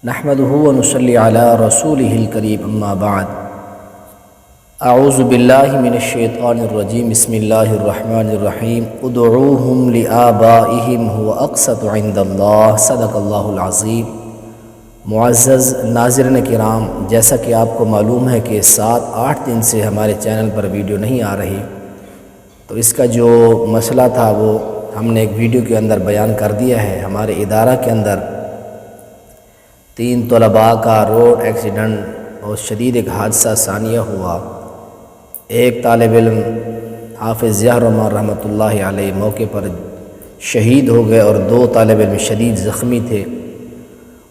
نحمدہ و نصلی علی رسولہ الکریم اما بعد اعوذ باللہ من الشیطان الرجیم بسم اللہ الرحمن الرحیم ادعوہم لآبائہم هو اقسط عند اللہ صدق اللہ العظیم۔ معزز ناظرین کرام، جیسا کہ آپ کو معلوم ہے کہ 7-8 دن سے ہمارے چینل پر ویڈیو نہیں آ رہی، تو اس کا جو مسئلہ تھا وہ ہم نے ایک ویڈیو کے اندر بیان کر دیا ہے۔ ہمارے ادارہ کے اندر 3 طلباء کا روڈ ایکسیڈنٹ اور شدید ایک حادثہ ثانیہ ہوا۔ ایک طالب علم حافظ ضیاء الرحمن رحمۃ اللہ علیہ موقع پر شہید ہو گئے اور 2 طالب علم شدید زخمی تھے،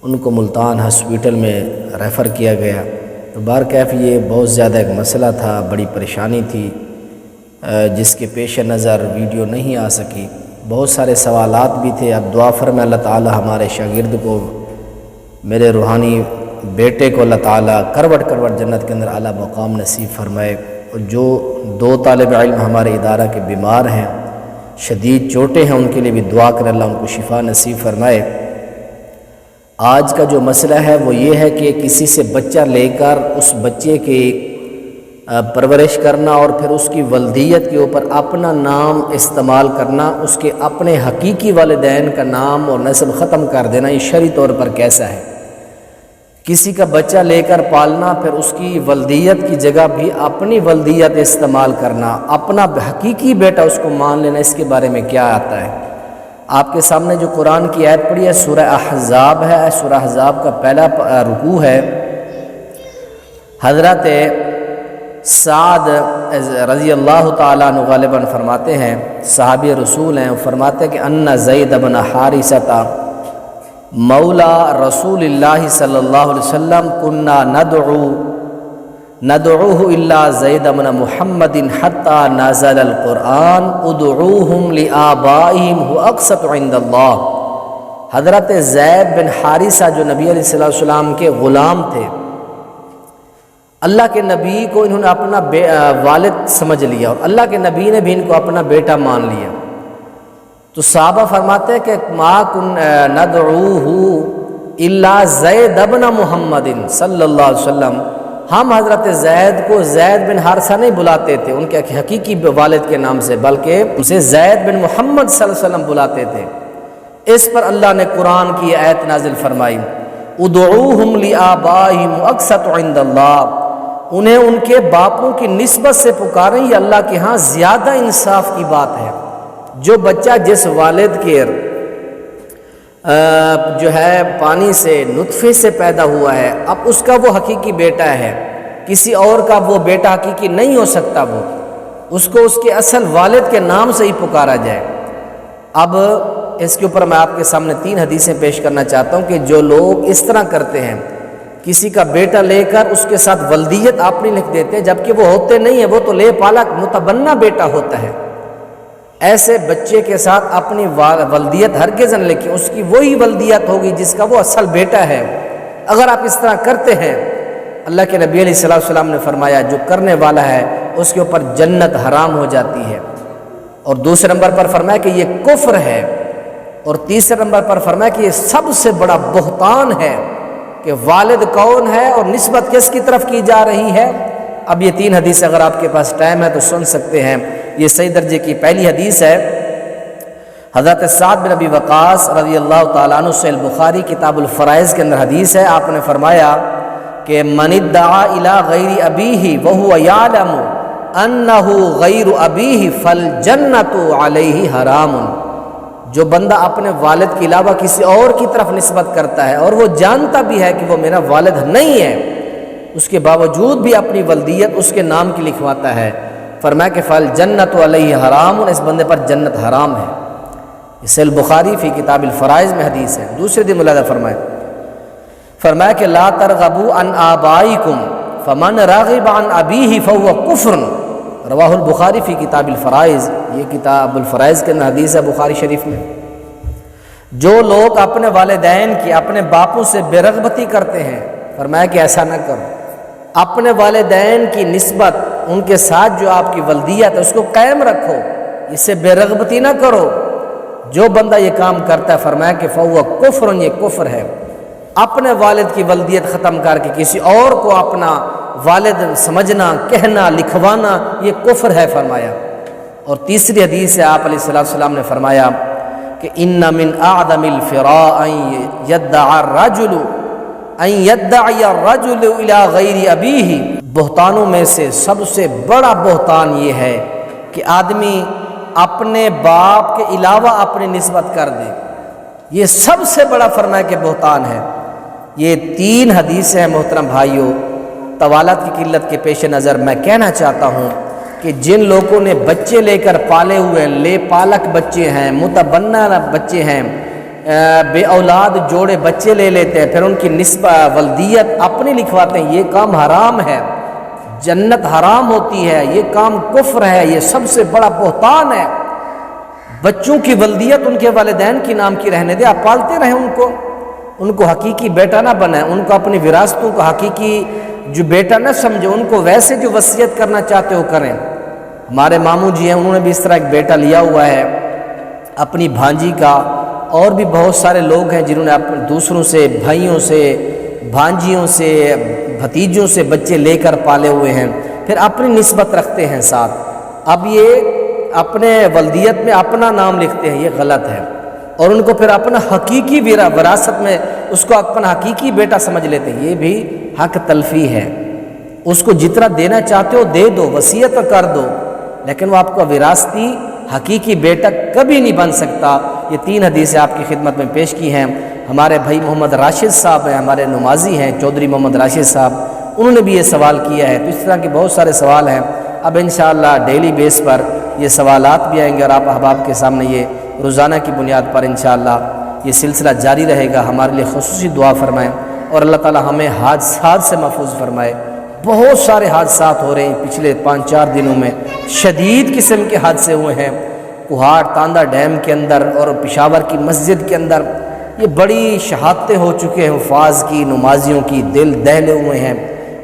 ان کو ملتان ہاسپٹل میں ریفر کیا گیا۔ تو بہرکیف یہ بہت زیادہ ایک مسئلہ تھا، بڑی پریشانی تھی، جس کے پیش نظر ویڈیو نہیں آ سکی۔ بہت سارے سوالات بھی تھے۔ اب دعا فرمائے اللہ تعالی ہمارے شاگرد کو، میرے روحانی بیٹے کو اللہ تعالیٰ کروٹ جنت کے اندر اعلیٰ مقام نصیب فرمائے، اور جو 2 طالب علم ہمارے ادارہ کے بیمار ہیں، شدید چوٹیں ہیں، ان کے لیے بھی دعا کریں اللہ ان کو شفا نصیب فرمائے۔ آج کا جو مسئلہ ہے وہ یہ ہے کہ کسی سے بچہ لے کر اس بچے کی پرورش کرنا اور پھر اس کی ولدیت کے اوپر اپنا نام استعمال کرنا، اس کے اپنے حقیقی والدین کا نام اور نسب ختم کر دینا، یہ شرعی طور پر کیسا ہے؟ کسی کا بچہ لے کر پالنا، پھر اس کی ولدیت کی جگہ بھی اپنی ولدیت استعمال کرنا، اپنا حقیقی بیٹا اس کو مان لینا، اس کے بارے میں کیا آتا ہے؟ آپ کے سامنے جو قرآن کی آیت پڑھی ہے سورہ احزاب ہے، سورہ احزاب کا پہلا رکوع ہے۔ حضرت سعد رضی اللہ تعالیٰ عنہ غالباً فرماتے ہیں، صحابی رسول ہیں، فرماتے ہیں کہ ان زید بن حارثہ مولا رسول اللہ صلی اللہ علیہ وسلم کننا ندعوه الا زید بن محمد حتی نازل القرآن ادعوهم لآبائهم هو اقسط عند اللہ۔ حضرت زید بن حارثہ جو نبی علیہ السلام کے غلام تھے، اللہ کے نبی کو انہوں نے اپنا والد سمجھ لیا اور اللہ کے نبی نے بھی ان کو اپنا بیٹا مان لیا۔ تو صحابہ فرماتے ہیں کہ ما کن ندعوہ الا زید بن محمد صلی اللہ علیہ وسلم، ہم حضرت زید کو زید بن حارثہ نہیں بلاتے تھے ان کے حقیقی والد کے نام سے، بلکہ اسے زید بن محمد صلی اللہ علیہ وسلم بلاتے تھے۔ اس پر اللہ نے قرآن کی آیت نازل فرمائی، ادعوہم لآبائہم اقسط عند اللہ، انہیں ان کے باپوں کی نسبت سے پکاریں، یہ اللہ کے ہاں زیادہ انصاف کی بات ہے۔ جو بچہ جس والد کے جو ہے پانی سے نطفے سے پیدا ہوا ہے، اب اس کا وہ حقیقی بیٹا ہے، کسی اور کا وہ بیٹا حقیقی نہیں ہو سکتا، وہ اس کو اس کے اصل والد کے نام سے ہی پکارا جائے۔ اب اس کے اوپر میں آپ کے سامنے 3 حدیثیں پیش کرنا چاہتا ہوں کہ جو لوگ اس طرح کرتے ہیں، کسی کا بیٹا لے کر اس کے ساتھ ولدیت آپ نہیں لکھ دیتے، جبکہ وہ ہوتے نہیں ہیں، وہ تو لے پالا متبنہ بیٹا ہوتا ہے۔ ایسے بچے کے ساتھ اپنی ولدیت ہرگز نہ لکھیں، اس کی وہی ولدیت ہوگی جس کا وہ اصل بیٹا ہے۔ اگر آپ اس طرح کرتے ہیں، اللہ کے نبی علیہ السلام نے فرمایا جو کرنے والا ہے اس کے اوپر جنت حرام ہو جاتی ہے، اور دوسرے نمبر پر فرمایا کہ یہ کفر ہے، اور تیسرے نمبر پر فرمایا کہ یہ سب سے بڑا بہتان ہے کہ والد کون ہے اور نسبت کس کی طرف کی جا رہی ہے۔ اب یہ 3 حدیث اگر آپ کے پاس ٹائم ہے تو سن سکتے ہیں۔ یہ صحیح درجے کی پہلی حدیث ہے، حضرت سعد بن ابی وقاص رضی اللہ تعالیٰ عنہ، صحیح البخاری کتاب الفرائض کے اندر حدیث ہے۔ آپ نے فرمایا کہ من ادعا الی غیر ابیہ وہو یعلم انہ غیر ابیہ فالجنۃ علیہ حرام، جو بندہ اپنے والد کے علاوہ کسی اور کی طرف نسبت کرتا ہے اور وہ جانتا بھی ہے کہ وہ میرا والد نہیں ہے، اس کے باوجود بھی اپنی ولدیت اس کے نام کی لکھواتا ہے، فرمایا کہ فالجنۃ علیہ حرام، اس بندے پر جنت حرام ہے۔ اس البخاری فی کتاب الفرائض میں حدیث ہے۔ دوسرے دن ملاحظہ فرمایا کہ لا ترغبوا عن آبائکم فمن راغب عن ابیہ فہو کفر، رواہ البخاری فی کتاب الفرائض، یہ کتاب الفرائض کے اندر حدیث ہے بخاری شریف میں۔ جو لوگ اپنے والدین کی، اپنے باپوں سے بے رغبتی کرتے ہیں، فرمایا کہ ایسا نہ کرو، اپنے والدین کی نسبت، ان کے ساتھ جو آپ کی ولدیت ہے اس کو قائم رکھو، اس سے بے رغبتی نہ کرو۔ جو بندہ یہ کام کرتا ہے فرمایا کہ فہو کفر، یہ کفر ہے۔ اپنے والد کی ولدیت ختم کر کے کسی اور کو اپنا والد سمجھنا، کہنا، لکھوانا، یہ کفر ہے فرمایا۔ اور تیسری حدیث سے آپ علیہ السلام نے فرمایا کہ ان من اعظم الفراء ان يدعي الرجل الى غیر ابیہ، بہتانوں میں سے سب سے بڑا بہتان یہ ہے کہ آدمی اپنے باپ کے علاوہ اپنی نسبت کر دے، یہ سب سے بڑا فرمایا کہ بہتان ہے۔ یہ 3 حدیثیں ہیں محترم بھائیوں۔ طوالت کی قلت کے پیش نظر میں کہنا چاہتا ہوں کہ جن لوگوں نے بچے لے کر پالے ہوئے، لے پالک بچے ہیں، متبنہ بچے ہیں، بے اولاد جوڑے بچے لے لیتے ہیں، پھر ان کی نسبت ولدیت اپنی لکھواتے ہیں، یہ کام حرام ہے، جنت حرام ہوتی ہے، یہ کام کفر ہے، یہ سب سے بڑا بہتان ہے۔ بچوں کی ولدیت ان کے والدین کی نام کی رہنے دے، آپ پالتے رہیں ان کو حقیقی بیٹا نہ بنائیں، ان کو اپنی وراثتوں کو حقیقی جو بیٹا نہ سمجھے، ان کو ویسے جو وصیت کرنا چاہتے ہو کریں۔ ہمارے ماموں جی ہیں، انہوں نے بھی اس طرح ایک بیٹا لیا ہوا ہے اپنی بھانجی کا، اور بھی بہت سارے لوگ ہیں جنہوں نے دوسروں سے، بھائیوں سے، بھانجیوں سے، بھتیجوں سے بچے لے کر پالے ہوئے ہیں، پھر اپنی نسبت رکھتے ہیں ساتھ۔ اب یہ اپنے ولدیت میں اپنا نام لکھتے ہیں، یہ غلط ہے، اور ان کو پھر اپنا حقیقی وراثت میں اس کو اپنا حقیقی بیٹا سمجھ لیتے ہیں، یہ بھی حق تلفی ہے۔ اس کو جتنا دینا چاہتے ہو دے دو، وصیت کر دو، لیکن وہ آپ کا وراثتی حقیقی بیٹا کبھی نہیں بن سکتا۔ یہ 3 حدیثیں آپ کی خدمت میں پیش کی ہیں۔ ہمارے بھائی محمد راشد صاحب ہیں، ہمارے نمازی ہیں چودھری محمد راشد صاحب، انہوں نے بھی یہ سوال کیا ہے۔ تو اس طرح کے بہت سارے سوال ہیں، اب انشاءاللہ ڈیلی بیس پر یہ سوالات بھی آئیں گے، اور آپ احباب کے سامنے یہ روزانہ کی بنیاد پر انشاءاللہ یہ سلسلہ جاری رہے گا۔ ہمارے لیے خصوصی دعا فرمائیں، اور اللہ تعالی ہمیں حادثات سے محفوظ فرمائے۔ بہت سارے حادثات ہو رہے ہیں پچھلے 5-4 دنوں میں، شدید قسم کے حادثے ہوئے ہیں کوہاٹ تاندہ ڈیم کے اندر اور پشاور کی مسجد کے اندر۔ یہ بڑی شہادتیں ہو چکے ہیں، حفاظ کی، نمازیوں کی، دل دہلے ہوئے ہیں۔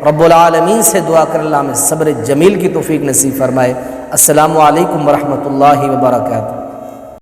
رب العالمین سے دعا کر اللہ ہمیں صبر جمیل کی توفیق نصیب فرمائے۔ السلام علیکم ورحمۃ اللہ وبرکاتہ۔